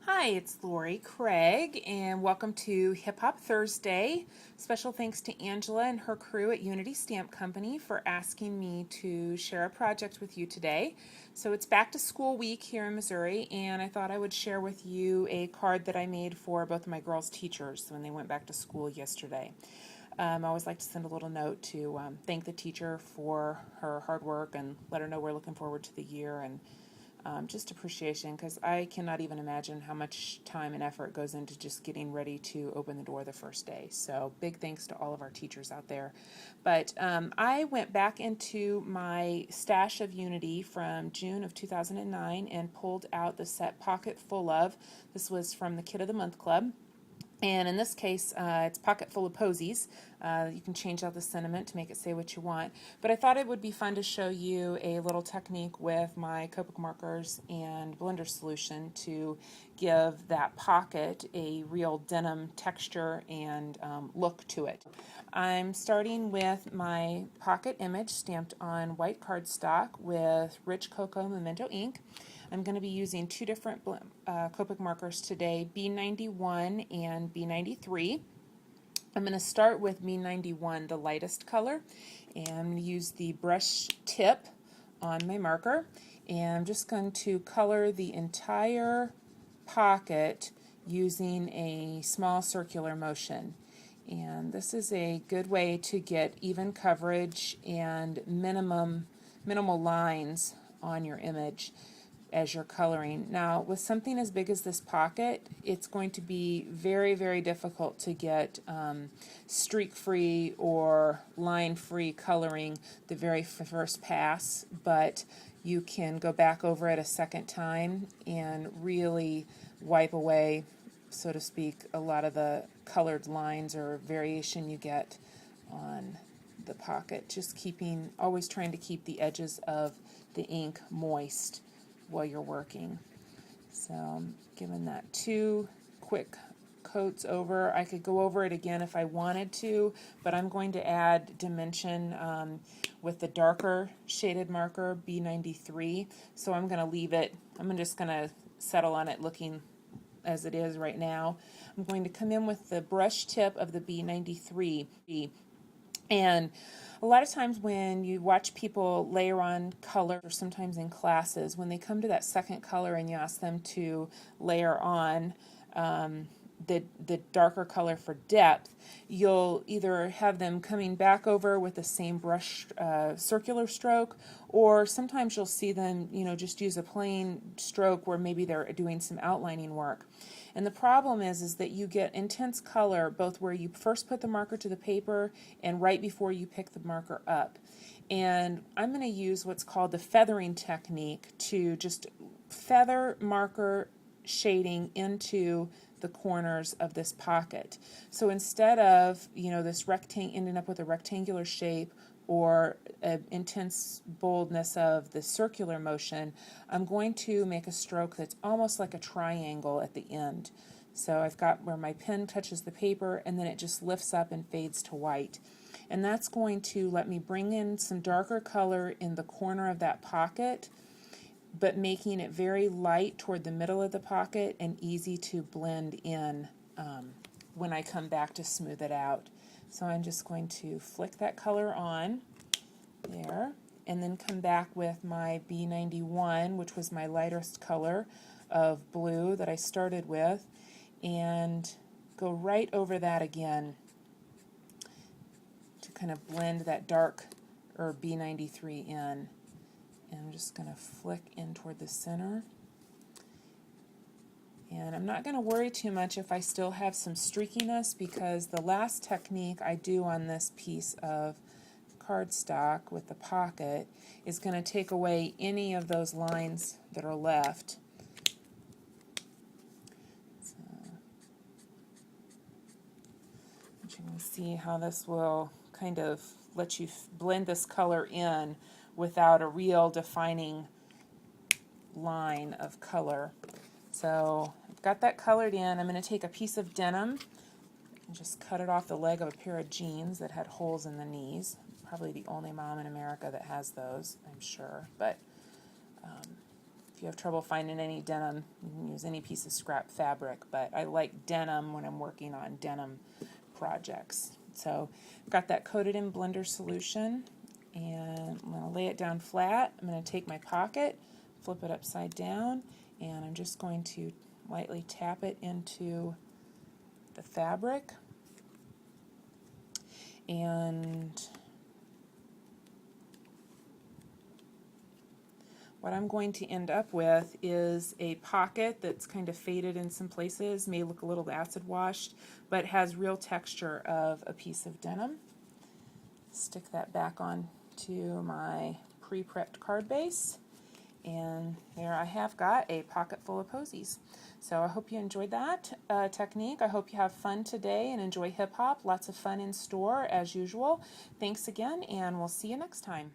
Hi, it's Lori Craig, and welcome to Hip Hop Thursday. Special thanks to Angela and her crew at Unity Stamp Company for asking me to share a project with you today. So it's back to school week here in Missouri, and I thought I would share with you a card that I made for both of my girls' teachers when they went back to school yesterday. I always like to send a little note to thank the teacher for her hard work and let her know we're looking forward to the year, and just appreciation, because I cannot even imagine how much time and effort goes into just getting ready to open the door the first day. So big thanks to all of our teachers out there. But I went back into my stash of Unity from June of 2009 and pulled out the set Pocket Full of. This was from the Kid of the Month Club. And in this case, it's Pocket Full of Posies. You can change out the sentiment to make it say what you want. But I thought it would be fun to show you a little technique with my Copic Markers and Blender solution to give that pocket a real denim texture and look to it. I'm starting with my pocket image stamped on white cardstock with rich cocoa memento ink. I'm going to be using two different Copic markers today, B91 and B93. I'm going to start with B91, the lightest color, and I'm going to use the brush tip on my marker, and I'm just going to color the entire pocket using a small circular motion. And this is a good way to get even coverage and minimal lines on your image as you're coloring. Now, with something as big as this pocket, it's going to be very, very difficult to get streak-free or line-free coloring the very first pass, but you can go back over it a second time and really wipe away, so to speak, a lot of the colored lines or variation you get on the pocket. Just always trying to keep the edges of the ink moist while you're working. So I'm giving that two quick coats over. I could go over it again if I wanted to, but I'm going to add dimension with the darker shaded marker B93. So I'm going to leave it, I'm just going to settle on it looking as it is right now. I'm going to come in with the brush tip of the B93. And a lot of times when you watch people layer on color, or sometimes in classes, when they come to that second color and you ask them to layer on the darker color for depth, you'll either have them coming back over with the same brush circular stroke, or sometimes you'll see them, just use a plain stroke where maybe they're doing some outlining work. And the problem is that you get intense color both where you first put the marker to the paper and right before you pick the marker up. And I'm going to use what's called the feathering technique to just feather marker shading into the corners of this pocket. So instead of, this ending up with a rectangular shape or intense boldness of the circular motion, I'm going to make a stroke that's almost like a triangle at the end. So I've got where my pen touches the paper and then it just lifts up and fades to white. And that's going to let me bring in some darker color in the corner of that pocket, but making it very light toward the middle of the pocket and easy to blend in when I come back to smooth it out. So I'm just going to flick that color on there and then come back with my B91, which was my lightest color of blue that I started with, and go right over that again to kind of blend that dark or B93 in. And I'm just going to flick in toward the center. And I'm not going to worry too much if I still have some streakiness, because the last technique I do on this piece of cardstock with the pocket is going to take away any of those lines that are left. So you can see how this will kind of let you blend this color in without a real defining line of color. So I've got that colored in. I'm going to take a piece of denim and just cut it off the leg of a pair of jeans that had holes in the knees. Probably the only mom in America that has those, I'm sure. But if you have trouble finding any denim, you can use any piece of scrap fabric, but I like denim when I'm working on denim projects. So I've got that coated in blender solution, and I'm going to lay it down flat. I'm going to take my pocket, flip it upside down, and I'm just going to lightly tap it into the fabric. And what I'm going to end up with is a pocket that's kind of faded in some places, may look a little acid washed, but has real texture of a piece of denim. Stick that back on to my pre-prepped card base, and there I have got a pocket full of posies. So I hope you enjoyed that technique. I hope you have fun today and enjoy hip hop. Lots of fun in store as usual. Thanks again, and we'll see you next time.